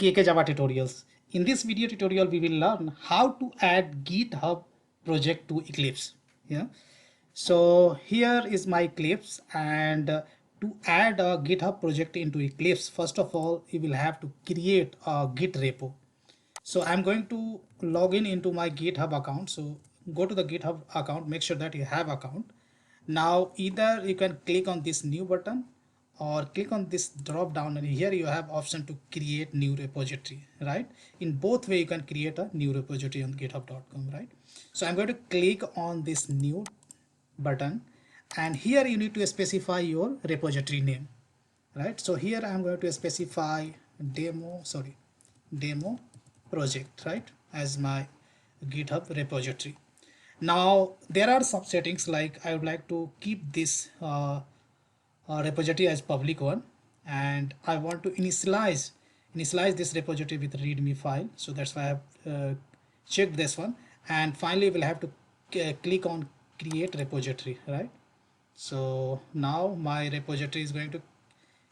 KK Java tutorials. In this video tutorial, we will learn how to add GitHub project to Eclipse. Yeah. So here is my Eclipse, and to add a GitHub project into Eclipse, first of all, you will have to create a Git repo. So I'm going to log in into my GitHub account. So go to the GitHub account, make sure that you have account. Now either you can click on this new button or click on this drop down, and here you have option to create new repository, right? In both way you can create a new repository on github.com, right? So I'm going to click on this new button, and here you need to specify your repository name, right? So here I'm going to specify demo project, right, as my GitHub repository. Now there are some settings, like I would like to keep this repository as public one, and I want to initialize this repository with readme file. So that's why I have checked this one, and finally we'll have to click on create repository, right? So now my repository is going to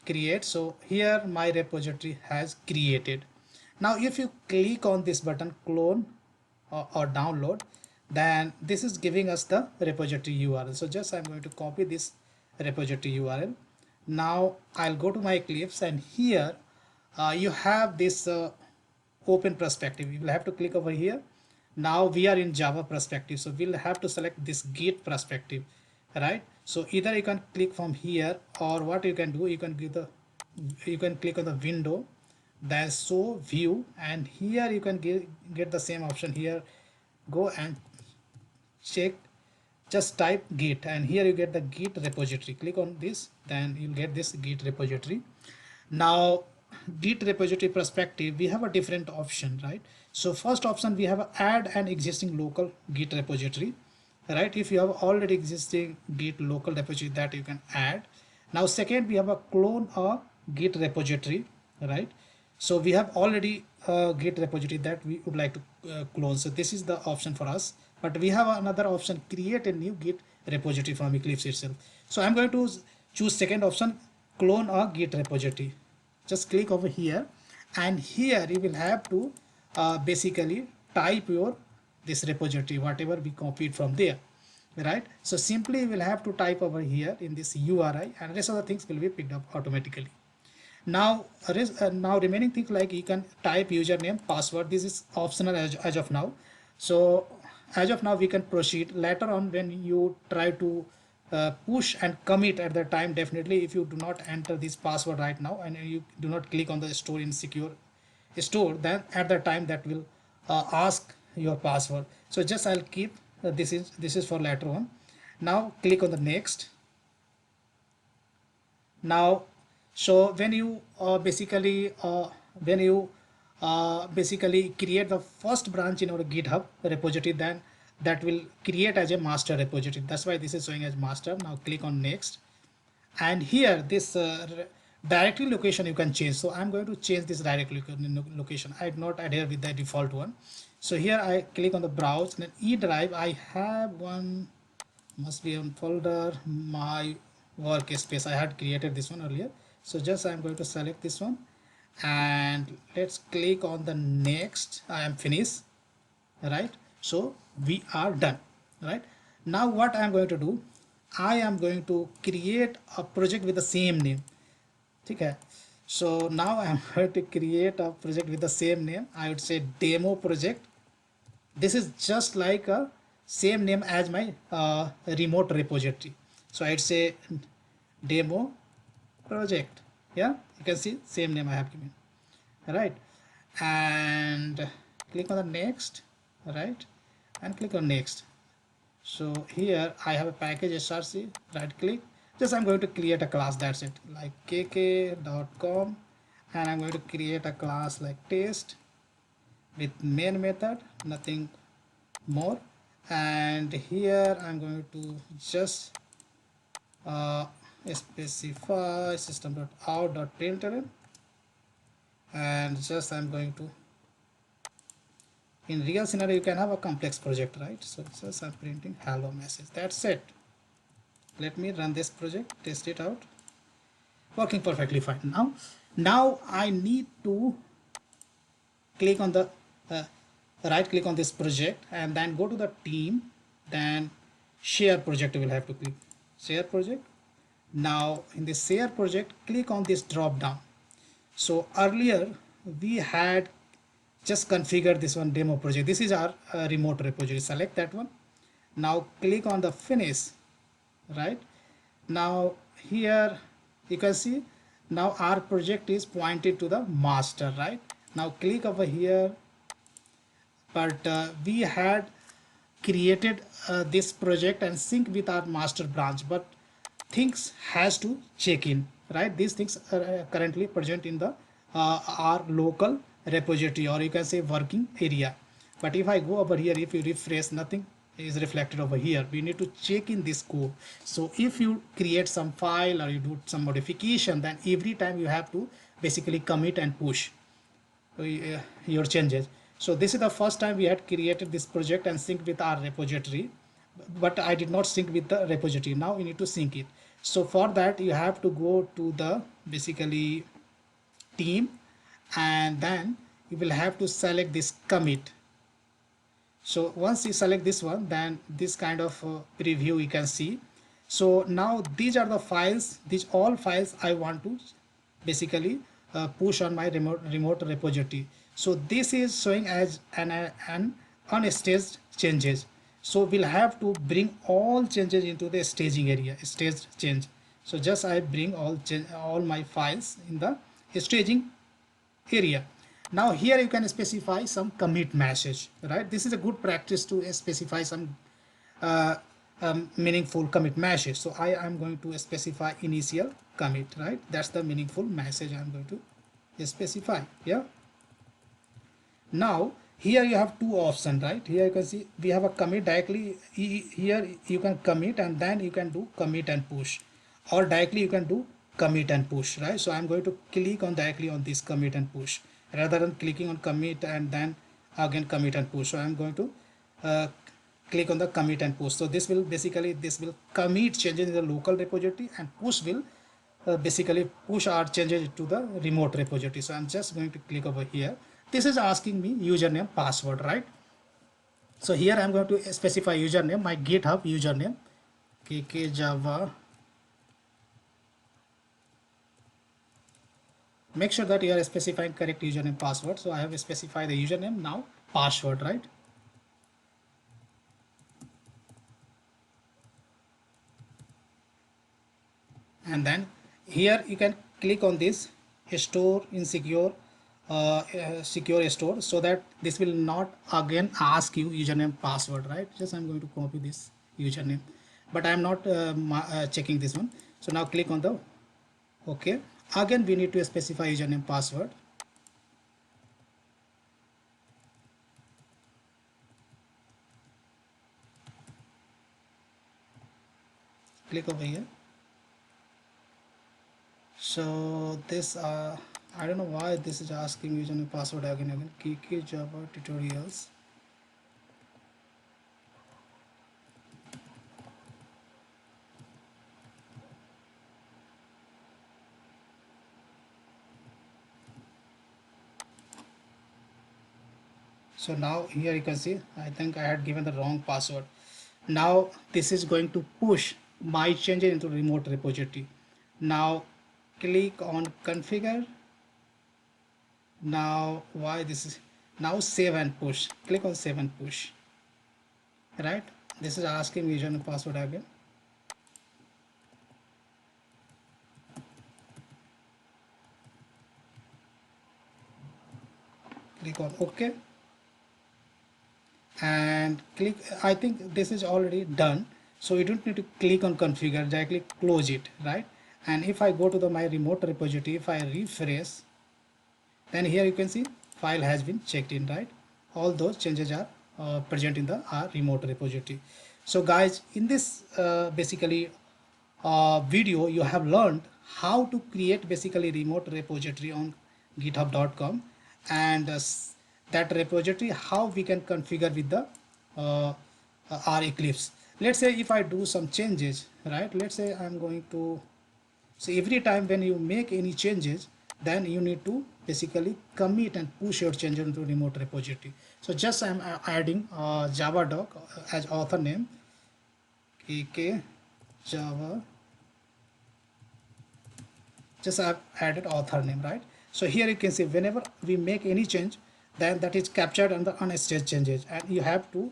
create. So here my repository has created. Now if you click on this button clone or download, then this is giving us the repository URL. So just I'm going to copy this repository URL. Now I'll go to my Eclipse, and here you have this open perspective. You will have to click over here. Now we are in Java perspective, so we'll have to select this Git perspective, right? So either you can click from here, or what you can do, you can click on the window, then show view, and here you can get the same option. Here go and check, just type git, and here you get the git repository. Click on this, then you'll get this git repository. Now git repository perspective, we have a different option, right? So first option, we have a add an existing local git repository, right? If you have already existing git local repository, that you can add. Now second, we have a clone a git repository, right? So we have already a git repository that we would like to clone, so this is the option for us. But we have another option, create a new git repository from Eclipse itself. So I'm going to choose second option, clone a git repository. Just click over here, and here you will have to basically type your this repository, whatever we copied from there, right? So simply you will have to type over here in this URI, and rest of the things will be picked up automatically. Now remaining things, like you can type username, password. This is optional as of now. So as of now we can proceed. Later on, when you try to push and commit at the time, definitely if you do not enter this password right now, and you do not click on the store in secure store, then at the time that will ask your password. So just I'll keep this is for later on. Now click on the next. Now so when you basically create the first branch in our GitHub repository, then that will create as a master repository. That's why this is showing as master. Now click on next, and here this directory location you can change. So I'm going to change this directory location. I did not adhere with the default one. So here I click on the browse, and then E drive, I have one, must be on folder, my workspace. I had created this one earlier. So just I'm going to select this one, and let's click on the next. I am finished, right? So we are done, right? Now what I'm going to do, I am going to create a project with the same name. Okay, so now I'm going to create a project with the same name. I would say demo project. This is just like a same name as my remote repository. So I'd say demo project. Yeah, you can see same name I have given, right? And click on the next, right, and click on next. So here I have a package src, right click, just I'm going to create a class, that's it, like kk.com, and I'm going to create a class like test with main method, nothing more. And here I'm going to just specify system.out.println, and just I'm going to, in real scenario you can have a complex project, right? So just I'm printing hello message, that's it. Let me run this project, test it out, working perfectly fine. Now I need to click on the right click on this project and then go to the team, then share project. You will have to click share project. Now in the share project, click on this drop down. So earlier we had just configured this one demo project. This is our remote repository. Select that one. Now click on the finish, right? Now here you can see now our project is pointed to the master, right? Now click over here, but we had created this project and sync with our master branch, but things has to check in, right? These things are currently present in the our local repository, or you can say working area. But if I go over here, if you refresh, nothing is reflected over here. We need to check in this code. So if you create some file or you do some modification, then every time you have to basically commit and push your changes. So this is the first time we had created this project and sync with our repository, but I did not sync with the repository. Now we need to sync it. So for that you have to go to the basically team, and then you will have to select this commit. So once you select this one, then this kind of preview you can see. So now these are the files, these all files I want to basically push on my remote repository. So this is showing as an unstaged changes. So we'll have to bring all changes into the staging area, staged change. So just I bring all my files in the staging area. Now here you can specify some commit message, right? This is a good practice to specify some meaningful commit message. So I am going to specify initial commit, right? That's the meaningful message I'm going to specify. Yeah. Now here you have two options, right? Here you can see we have a commit directly. Here you can commit and then you can do commit and push, or directly you can do commit and push, right? So I'm going to click on directly on this commit and push rather than clicking on commit and then again commit and push. So I'm going to click on the commit and push. So this will basically commit changes in the local repository, and push will basically push our changes to the remote repository. So I'm just going to click over here. This is asking me username, password, right? So here I'm going to specify username, my GitHub username, kkjava. Make sure that you are specifying correct username, password. So I have specified the username, now password, right? And then here you can click on this store in secure secure store, so that this will not again ask you username, password, right? Just I'm going to copy this username, but I am not checking this one. So now click on the OK. Again we need to specify username, password. Click over here. So this I don't know why this is asking username, password again. kkjava tutorials. So now here you can see I think I had given the wrong password. Now this is going to push my changes into remote repository. Now click on configure. Now why this is now save and push. Click on save and push, right? This is asking username, password again. Click on OK and click. I think this is already done, so you don't need to click on configure, directly close it, right? And if I go to my remote repository, if I refresh, then here you can see file has been checked in, right? All those changes are present in the remote repository. So guys, in this basically video you have learned how to create basically remote repository on github.com, and that repository how we can configure with the our Eclipse. Let's say if I do some changes, right? Let's say I'm going to, so every time when you make any changes, then you need to basically commit and push your change into remote repository. So just I'm adding Java doc as author name, kk Java. Just I've added author name, right? So here you can see whenever we make any change, then that is captured under on stage changes, and you have to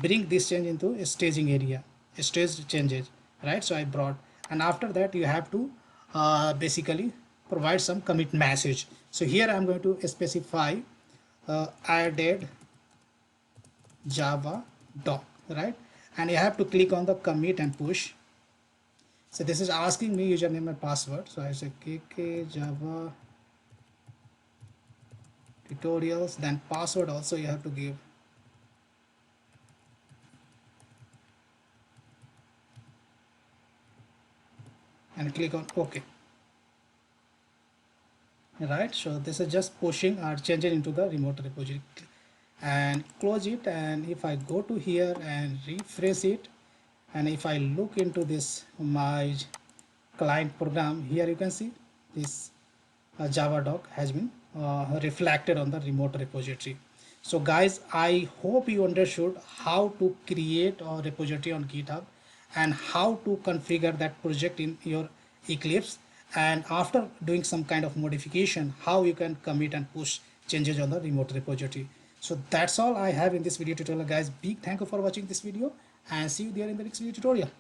bring this change into a staging area, staged changes, right? So I brought, and after that you have to basically provide some commit message. So here I'm going to specify added Java doc, right? And you have to click on the commit and push. So this is asking me username and password. So I say kk Java tutorials, then password also you have to give. And click on OK. Right, so this is just pushing or changing into the remote repository, and close it. And if I go to here and refresh it, and if I look into this my client program, here you can see this Java doc has been reflected on the remote repository. So guys, I hope you understood how to create a repository on GitHub and how to configure that project in your Eclipse, and after doing some kind of modification, how you can commit and push changes on the remote repository. So that's all I have in this video tutorial, guys. Big thank you for watching this video, and see you there in the next video tutorial.